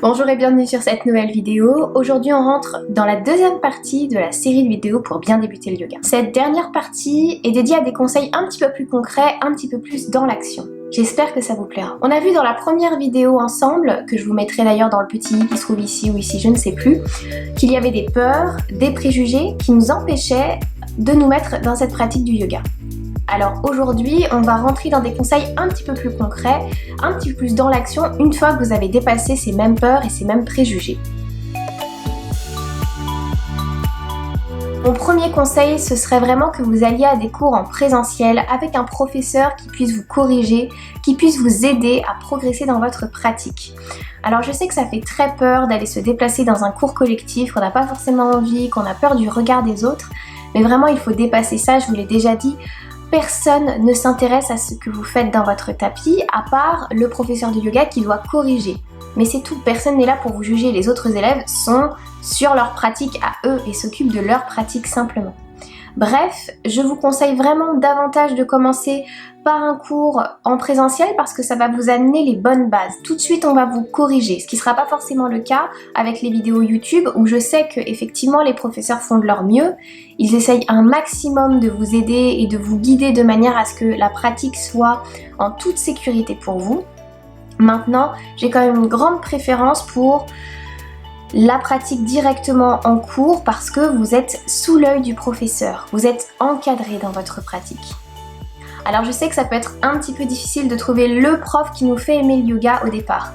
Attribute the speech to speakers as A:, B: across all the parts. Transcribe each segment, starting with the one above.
A: Bonjour et bienvenue sur cette nouvelle vidéo. Aujourd'hui on rentre dans la deuxième partie de la série de vidéos pour bien débuter le yoga. Cette dernière partie est dédiée à des conseils un petit peu plus concrets, un petit peu plus dans l'action. J'espère que ça vous plaira. On a vu dans la première vidéo ensemble, que je vous mettrai d'ailleurs dans le petit i qui se trouve ici ou ici, je ne sais plus, qu'il y avait des peurs, des préjugés qui nous empêchaient de nous mettre dans cette pratique du yoga. Alors aujourd'hui, on va rentrer dans des conseils un petit peu plus concrets, un petit peu plus dans l'action, une fois que vous avez dépassé ces mêmes peurs et ces mêmes préjugés. Mon premier conseil, ce serait vraiment que vous alliez à des cours en présentiel avec un professeur qui puisse vous corriger, qui puisse vous aider à progresser dans votre pratique. Alors je sais que ça fait très peur d'aller se déplacer dans un cours collectif, qu'on n'a pas forcément envie, qu'on a peur du regard des autres, mais vraiment il faut dépasser ça, je vous l'ai déjà dit. Personne ne s'intéresse à ce que vous faites dans votre tapis, à part le professeur de yoga qui doit corriger. Mais c'est tout, personne n'est là pour vous juger, les autres élèves sont sur leur pratique à eux et s'occupent de leur pratique simplement. Bref, je vous conseille vraiment davantage de commencer par un cours en présentiel parce que ça va vous amener les bonnes bases. Tout de suite, on va vous corriger, ce qui ne sera pas forcément le cas avec les vidéos YouTube où je sais que effectivement les professeurs font de leur mieux. Ils essayent un maximum de vous aider et de vous guider de manière à ce que la pratique soit en toute sécurité pour vous. Maintenant, j'ai quand même une grande préférence pour la pratique directement en cours parce que vous êtes sous l'œil du professeur, vous êtes encadré dans votre pratique. Alors je sais que ça peut être un petit peu difficile de trouver le prof qui nous fait aimer le yoga au départ.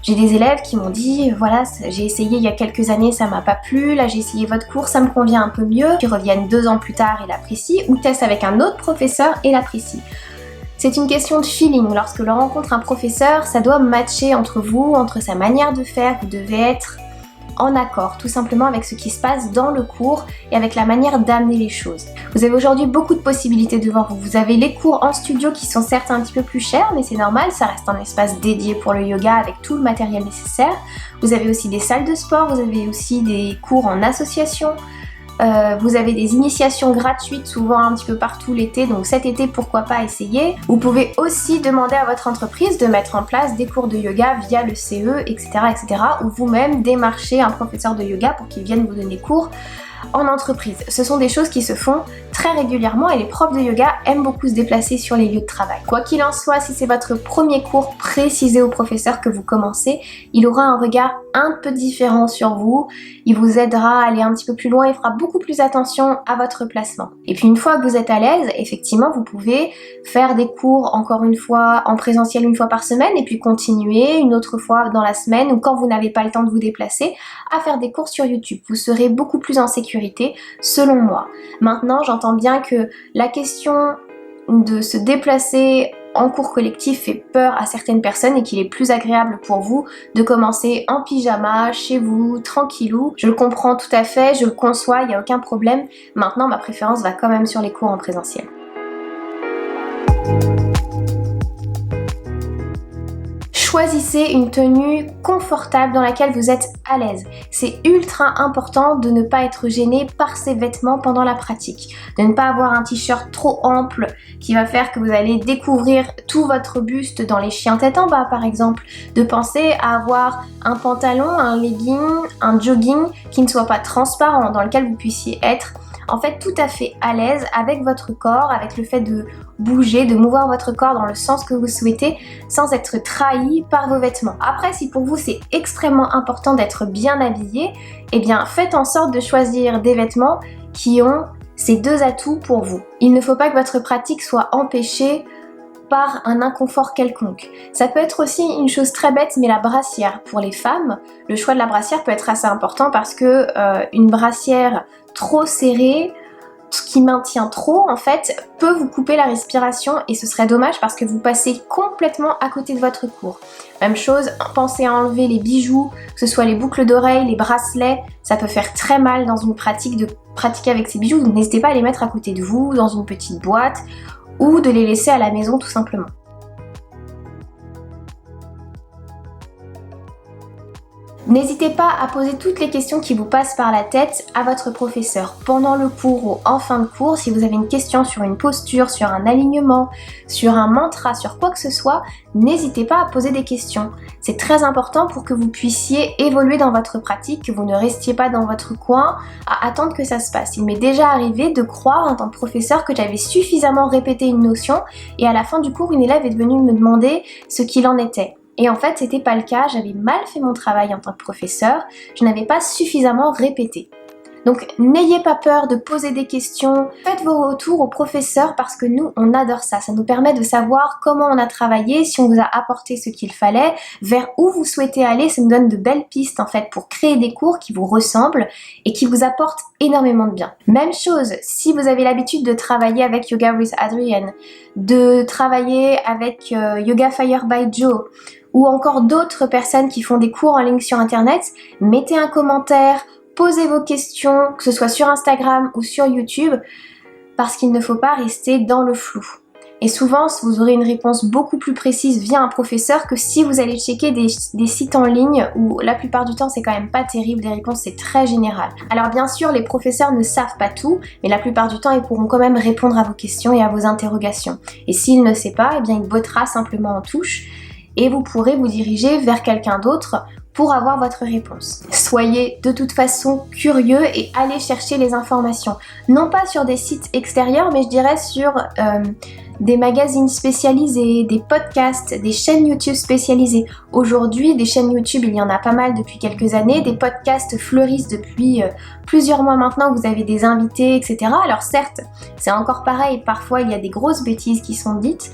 A: J'ai des élèves qui m'ont dit, voilà, j'ai essayé il y a quelques années, ça m'a pas plu, là j'ai essayé votre cours, ça me convient un peu mieux, puis reviennent 2 ans plus tard et l'apprécient, ou testent avec un autre professeur et l'apprécient. C'est une question de feeling, lorsque l'on rencontre un professeur, ça doit matcher entre vous, entre sa manière de faire, vous devez être en accord tout simplement avec ce qui se passe dans le cours et avec la manière d'amener les choses. Vous avez aujourd'hui beaucoup de possibilités devant vous. Vous avez les cours en studio qui sont certes un petit peu plus chers, mais c'est normal, ça reste un espace dédié pour le yoga avec tout le matériel nécessaire. Vous avez aussi des salles de sport, vous avez aussi des cours en association. Vous avez des initiations gratuites souvent un petit peu partout l'été, donc cet été pourquoi pas essayer. Vous pouvez aussi demander à votre entreprise de mettre en place des cours de yoga via le CE, etc. ou vous-même démarcher un professeur de yoga pour qu'il vienne vous donner cours en entreprise. Ce sont des choses qui se font très régulièrement et les profs de yoga aiment beaucoup se déplacer sur les lieux de travail. Quoi qu'il en soit, si c'est votre premier cours, précisez au professeur que vous commencez, il aura un regard un peu différent sur vous, il vous aidera à aller un petit peu plus loin, il fera beaucoup plus attention à votre placement. Et puis une fois que vous êtes à l'aise, effectivement vous pouvez faire des cours encore une fois en présentiel une fois par semaine et puis continuer une autre fois dans la semaine ou quand vous n'avez pas le temps de vous déplacer à faire des cours sur YouTube. Vous serez beaucoup plus en sécurité selon moi. Maintenant j'entends bien que la question de se déplacer en cours collectif fait peur à certaines personnes et qu'il est plus agréable pour vous de commencer en pyjama, chez vous, tranquillou. Je le comprends tout à fait, je le conçois, il n'y a aucun problème. Maintenant ma préférence va quand même sur les cours en présentiel. Choisissez une tenue confortable dans laquelle vous êtes à l'aise. C'est ultra important de ne pas être gêné par ses vêtements pendant la pratique. De ne pas avoir un t-shirt trop ample qui va faire que vous allez découvrir tout votre buste dans les chiens tête en bas par exemple. De penser à avoir un pantalon, un legging, un jogging qui ne soit pas transparent, dans lequel vous puissiez être en fait tout à fait à l'aise avec votre corps, avec le fait de bouger, de mouvoir votre corps dans le sens que vous souhaitez sans être trahi par vos vêtements. Après, si pour vous c'est extrêmement important d'être bien habillé, eh bien faites en sorte de choisir des vêtements qui ont ces deux atouts pour vous. Il ne faut pas que votre pratique soit empêchée par un inconfort quelconque. Ça peut être aussi une chose très bête, mais la brassière. Pour les femmes, le choix de la brassière peut être assez important parce que une brassière trop serrée, qui maintient trop en fait, peut vous couper la respiration et ce serait dommage parce que vous passez complètement à côté de votre cours. Même chose, pensez à enlever les bijoux, que ce soit les boucles d'oreilles, les bracelets, ça peut faire très mal dans une pratique de pratiquer avec ces bijoux, donc n'hésitez pas à les mettre à côté de vous, dans une petite boîte, ou de les laisser à la maison tout simplement. N'hésitez pas à poser toutes les questions qui vous passent par la tête à votre professeur. Pendant le cours ou en fin de cours, si vous avez une question sur une posture, sur un alignement, sur un mantra, sur quoi que ce soit, n'hésitez pas à poser des questions. C'est très important pour que vous puissiez évoluer dans votre pratique, que vous ne restiez pas dans votre coin à attendre que ça se passe. Il m'est déjà arrivé de croire en tant que professeur que j'avais suffisamment répété une notion et à la fin du cours, une élève est venue me demander ce qu'il en était. Et en fait, c'était pas le cas, j'avais mal fait mon travail en tant que professeur, je n'avais pas suffisamment répété. Donc n'ayez pas peur de poser des questions, faites vos retours au professeur parce que nous, on adore ça. Ça nous permet de savoir comment on a travaillé, si on vous a apporté ce qu'il fallait, vers où vous souhaitez aller. Ça nous donne de belles pistes en fait pour créer des cours qui vous ressemblent et qui vous apportent énormément de bien. Même chose, si vous avez l'habitude de travailler avec Yoga with Adrienne, de travailler avec Yoga Fire by Joe, ou encore d'autres personnes qui font des cours en ligne sur internet, mettez un commentaire, posez vos questions, que ce soit sur Instagram ou sur YouTube, parce qu'il ne faut pas rester dans le flou. Et souvent, vous aurez une réponse beaucoup plus précise via un professeur que si vous allez checker des sites en ligne où la plupart du temps c'est quand même pas terrible, les réponses c'est très général. Alors bien sûr, les professeurs ne savent pas tout, mais la plupart du temps ils pourront quand même répondre à vos questions et à vos interrogations. Et s'il ne sait pas, eh bien il bottera simplement en touche et vous pourrez vous diriger vers quelqu'un d'autre pour avoir votre réponse. Soyez de toute façon curieux et allez chercher les informations. Non pas sur des sites extérieurs, mais je dirais sur des magazines spécialisés, des podcasts, des chaînes YouTube spécialisées. Aujourd'hui, des chaînes YouTube, il y en a pas mal depuis quelques années. Des podcasts fleurissent depuis plusieurs mois maintenant. Vous avez des invités, etc. Alors certes, c'est encore pareil. Parfois, il y a des grosses bêtises qui sont dites.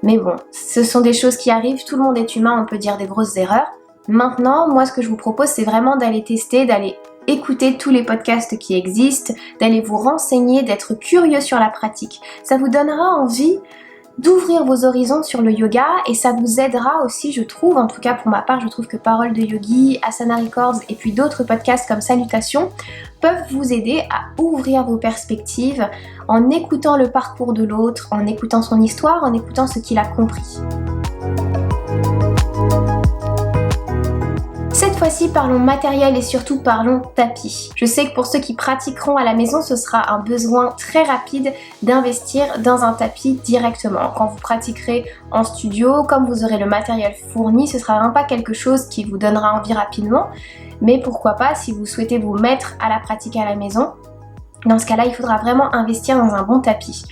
A: Mais bon, ce sont des choses qui arrivent. Tout le monde est humain, on peut dire des grosses erreurs. Maintenant, moi, ce que je vous propose, c'est vraiment d'aller tester, d'aller écouter tous les podcasts qui existent, d'aller vous renseigner, d'être curieux sur la pratique. Ça vous donnera envie d'ouvrir vos horizons sur le yoga et ça vous aidera aussi, je trouve, en tout cas pour ma part, je trouve que Parole de Yogi, Asana Records et puis d'autres podcasts comme Salutations peuvent vous aider à ouvrir vos perspectives en écoutant le parcours de l'autre, en écoutant son histoire, en écoutant ce qu'il a compris. Cette fois-ci, parlons matériel et surtout parlons tapis. Je sais que pour ceux qui pratiqueront à la maison, ce sera un besoin très rapide d'investir dans un tapis directement. Quand vous pratiquerez en studio, comme vous aurez le matériel fourni, ce sera vraiment pas quelque chose qui vous donnera envie rapidement. Mais pourquoi pas, si vous souhaitez vous mettre à la pratique à la maison, dans ce cas-là, il faudra vraiment investir dans un bon tapis.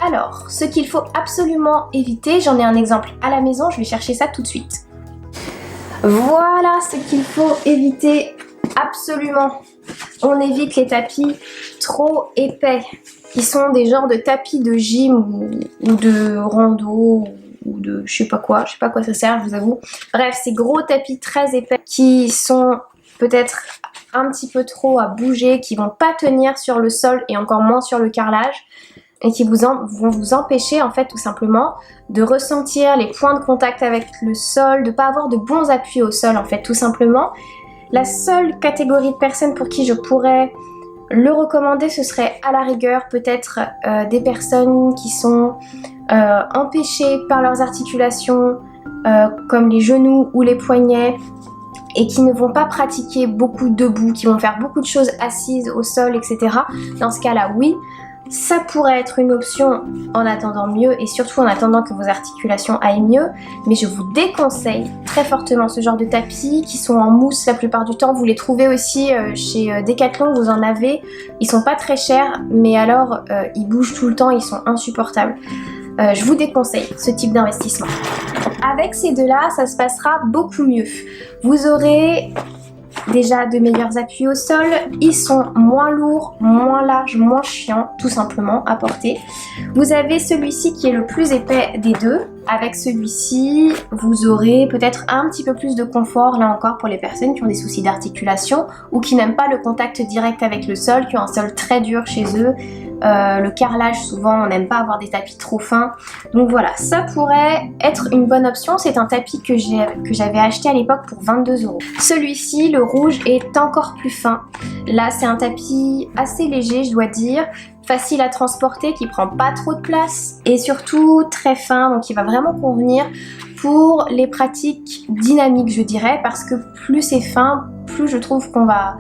A: Alors, ce qu'il faut absolument éviter, j'en ai un exemple à la maison, je vais chercher ça tout de suite. Voilà ce qu'il faut éviter absolument. On évite les tapis trop épais, qui sont des genres de tapis de gym ou de rando ou de je sais pas quoi ça sert, je vous avoue. Bref, ces gros tapis très épais qui sont peut-être un petit peu trop à bouger, qui vont pas tenir sur le sol et encore moins sur le carrelage. Et qui vont vous empêcher en fait tout simplement de ressentir les points de contact avec le sol, de pas avoir de bons appuis au sol en fait tout simplement. La seule catégorie de personnes pour qui je pourrais le recommander, ce serait à la rigueur peut-être des personnes qui sont empêchées par leurs articulations comme les genoux ou les poignets et qui ne vont pas pratiquer beaucoup debout, qui vont faire beaucoup de choses assises au sol, etc. Dans ce cas-là, oui. Ça pourrait être une option en attendant mieux et surtout en attendant que vos articulations aillent mieux, mais je vous déconseille très fortement ce genre de tapis qui sont en mousse la plupart du temps. Vous les trouvez aussi chez Decathlon, vous en avez. Ils sont pas très chers, mais alors ils bougent tout le temps, ils sont insupportables. Je vous déconseille ce type d'investissement. Avec ces deux-là, ça se passera beaucoup mieux. Vous aurez déjà de meilleurs appuis au sol, ils sont moins lourds, moins larges, moins chiants tout simplement à porter. Vous avez celui-ci qui est le plus épais des deux. Avec celui-ci, vous aurez peut-être un petit peu plus de confort là encore pour les personnes qui ont des soucis d'articulation ou qui n'aiment pas le contact direct avec le sol, qui ont un sol très dur chez eux. Le carrelage, souvent on n'aime pas avoir des tapis trop fins, donc voilà, ça pourrait être une bonne option. C'est un tapis que j'avais acheté à l'époque pour 22 €. Celui-ci, le rouge, est encore plus fin. Là c'est un tapis assez léger, je dois dire, facile à transporter, qui prend pas trop de place et surtout très fin, donc il va vraiment convenir pour les pratiques dynamiques, je dirais, parce que plus c'est fin, plus je trouve qu'on va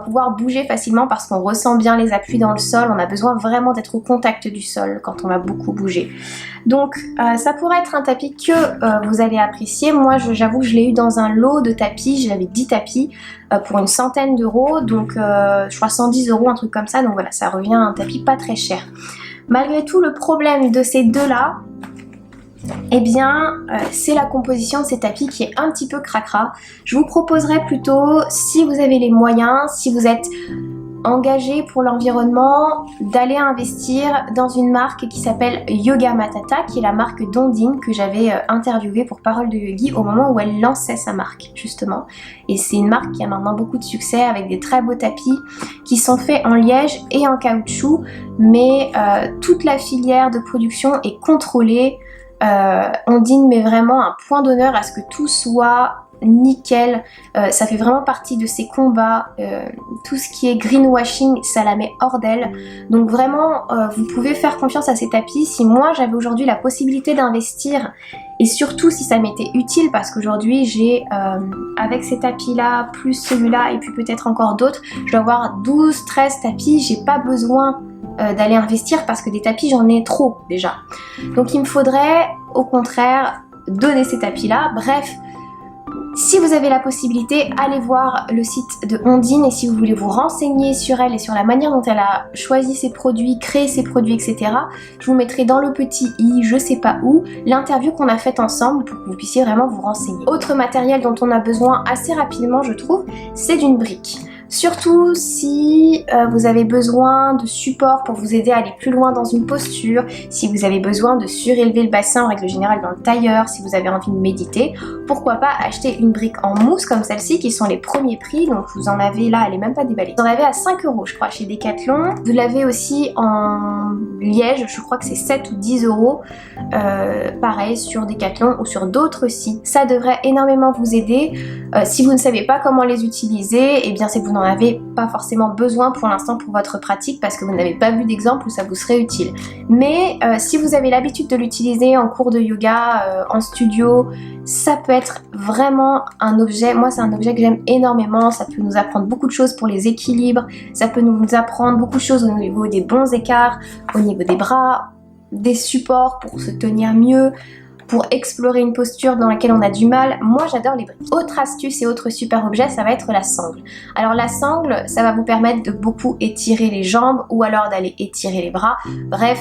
A: pouvoir bouger facilement parce qu'on ressent bien les appuis dans le sol. On a besoin vraiment d'être au contact du sol quand on va beaucoup bouger. Donc ça pourrait être un tapis que vous allez apprécier. Moi j'avoue que je l'ai eu dans un lot de tapis, j'avais 10 tapis pour une centaine d'euros, donc je crois 110 euros, un truc comme ça, donc voilà, ça revient à un tapis pas très cher. Malgré tout, le problème de ces deux-là, eh bien, c'est la composition de ces tapis qui est un petit peu cracra. Je vous proposerais plutôt, si vous avez les moyens, si vous êtes engagé pour l'environnement, d'aller investir dans une marque qui s'appelle Yoga Matata, qui est la marque d'Ondine que j'avais interviewée pour Parole de Yogi au moment où elle lançait sa marque, justement. Et c'est une marque qui a maintenant beaucoup de succès avec des très beaux tapis qui sont faits en liège et en caoutchouc, mais toute la filière de production est contrôlée. Ondine met vraiment un point d'honneur à ce que tout soit nickel, ça fait vraiment partie de ses combats, tout ce qui est greenwashing ça la met hors d'elle, donc vraiment vous pouvez faire confiance à ces tapis. Si moi j'avais aujourd'hui la possibilité d'investir et surtout si ça m'était utile, parce qu'aujourd'hui j'ai avec ces tapis là plus celui-là et puis peut-être encore d'autres, je dois avoir 12-13 tapis, j'ai pas besoin d'aller investir parce que des tapis j'en ai trop déjà, donc il me faudrait au contraire donner ces tapis là. Bref, si vous avez la possibilité, allez voir le site de Ondine, et si vous voulez vous renseigner sur elle et sur la manière dont elle a choisi ses produits, créé ses produits, etc. Je vous mettrai dans le petit i, je sais pas où, l'interview qu'on a faite ensemble pour que vous puissiez vraiment vous renseigner. Autre matériel dont on a besoin assez rapidement, je trouve, c'est d'une brique. Surtout si vous avez besoin de support pour vous aider à aller plus loin dans une posture, si vous avez besoin de surélever le bassin en règle générale dans le tailleur, si vous avez envie de méditer, pourquoi pas acheter une brique en mousse comme celle-ci qui sont les premiers prix, donc vous en avez là, elle est même pas déballée. Vous en avez à 5 euros je crois chez Decathlon, vous l'avez aussi en liège, je crois que c'est 7 ou 10 euros, pareil sur Decathlon ou sur d'autres sites. Ça devrait énormément vous aider. Si vous ne savez pas comment les utiliser, eh bien c'est que vous n'en avez pas forcément besoin pour l'instant pour votre pratique parce que vous n'avez pas vu d'exemple où ça vous serait utile. Mais si vous avez l'habitude de l'utiliser en cours de yoga, en studio, ça peut être vraiment un objet, moi c'est un objet que j'aime énormément, ça peut nous apprendre beaucoup de choses pour les équilibres, ça peut nous apprendre beaucoup de choses au niveau des bons écarts, au niveau des bras, des supports pour se tenir mieux, pour explorer une posture dans laquelle on a du mal. Moi j'adore les briques. Autre astuce et autre super objet, ça va être la sangle. Alors la sangle, ça va vous permettre de beaucoup étirer les jambes ou alors d'aller étirer les bras. Bref,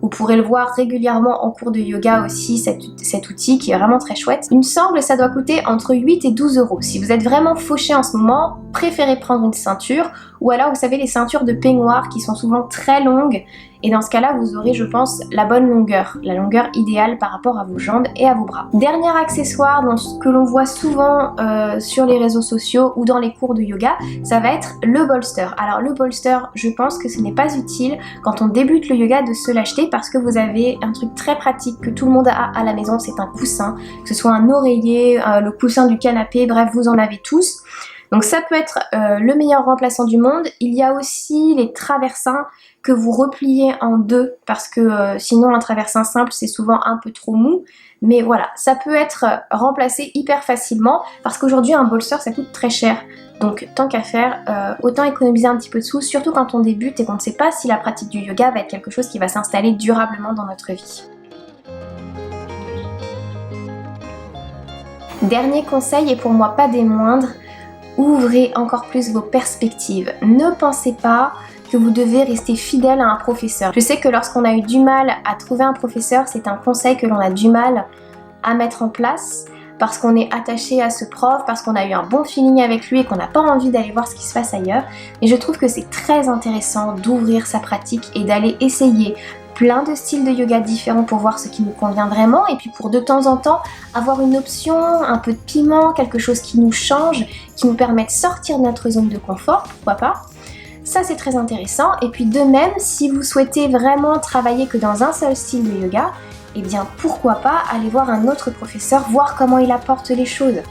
A: vous pourrez le voir régulièrement en cours de yoga aussi, cet outil qui est vraiment très chouette. Une sangle, ça doit coûter entre 8 et 12 euros. Si vous êtes vraiment fauché en ce moment, préférez prendre une ceinture, ou alors vous savez les ceintures de peignoir qui sont souvent très longues, et dans ce cas-là vous aurez je pense la bonne longueur, la longueur idéale par rapport à vos jambes et à vos bras. Dernier accessoire que l'on voit souvent sur les réseaux sociaux ou dans les cours de yoga, ça va être le bolster. Alors le bolster, je pense que ce n'est pas utile quand on débute le yoga de se l'acheter parce que vous avez un truc très pratique que tout le monde a à la maison, c'est un coussin, que ce soit un oreiller, le coussin du canapé, bref vous en avez tous. Donc ça peut être le meilleur remplaçant du monde. Il y a aussi les traversins que vous repliez en deux parce que sinon un traversin simple c'est souvent un peu trop mou. Mais voilà, ça peut être remplacé hyper facilement parce qu'aujourd'hui un bolster ça coûte très cher. Donc tant qu'à faire, autant économiser un petit peu de sous, surtout quand on débute et qu'on ne sait pas si la pratique du yoga va être quelque chose qui va s'installer durablement dans notre vie. Dernier conseil et pour moi pas des moindres, ouvrez encore plus vos perspectives. Ne pensez pas que vous devez rester fidèle à un professeur. Je sais que lorsqu'on a eu du mal à trouver un professeur, c'est un conseil que l'on a du mal à mettre en place parce qu'on est attaché à ce prof, parce qu'on a eu un bon feeling avec lui et qu'on n'a pas envie d'aller voir ce qui se passe ailleurs. Et je trouve que c'est très intéressant d'ouvrir sa pratique et d'aller essayer plein de styles de yoga différents pour voir ce qui nous convient vraiment et puis pour de temps en temps avoir une option, un peu de piment, quelque chose qui nous change, qui nous permet de sortir de notre zone de confort, pourquoi pas. Ça c'est très intéressant. Et puis de même, si vous souhaitez vraiment travailler que dans un seul style de yoga, eh bien pourquoi pas aller voir un autre professeur, voir comment il apporte les choses.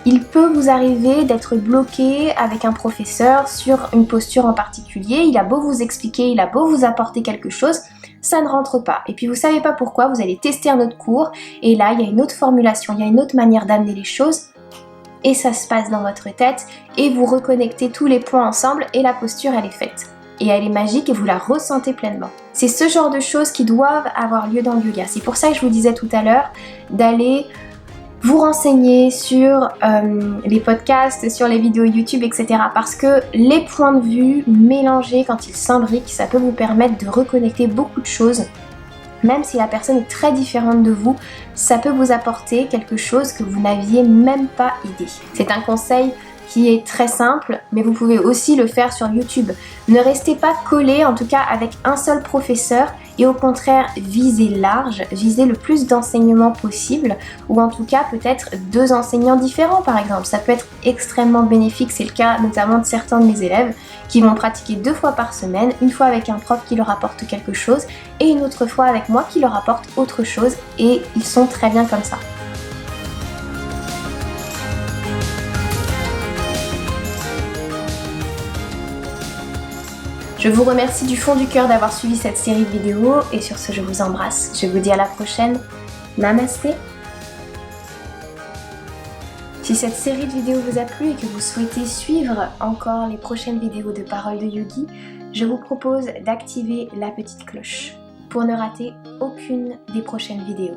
A: Il peut vous arriver d'être bloqué avec un professeur sur une posture en particulier, il a beau vous expliquer, il a beau vous apporter quelque chose, ça ne rentre pas. Et puis vous savez pas pourquoi, vous allez tester un autre cours et là il y a une autre formulation, il y a une autre manière d'amener les choses et ça se passe dans votre tête et vous reconnectez tous les points ensemble et la posture elle est faite. Et elle est magique et vous la ressentez pleinement. C'est ce genre de choses qui doivent avoir lieu dans le yoga. C'est pour ça que je vous disais tout à l'heure d'aller vous renseigner sur les podcasts, sur les vidéos YouTube, etc. Parce que les points de vue mélangés quand ils s'imbriquent, ça peut vous permettre de reconnecter beaucoup de choses. Même si la personne est très différente de vous, ça peut vous apporter quelque chose que vous n'aviez même pas idée. C'est un conseil qui est très simple, mais vous pouvez aussi le faire sur YouTube. Ne restez pas collé, en tout cas avec un seul professeur, et au contraire visez large, visez le plus d'enseignements possible, ou en tout cas peut-être 2 enseignants différents par exemple. Ça peut être extrêmement bénéfique, c'est le cas notamment de certains de mes élèves qui vont pratiquer 2 fois par semaine, une fois avec un prof qui leur apporte quelque chose, et une autre fois avec moi qui leur apporte autre chose, et ils sont très bien comme ça. Je vous remercie du fond du cœur d'avoir suivi cette série de vidéos et sur ce je vous embrasse. Je vous dis à la prochaine. Namasté. Si cette série de vidéos vous a plu et que vous souhaitez suivre encore les prochaines vidéos de Paroles de Yogi, je vous propose d'activer la petite cloche pour ne rater aucune des prochaines vidéos.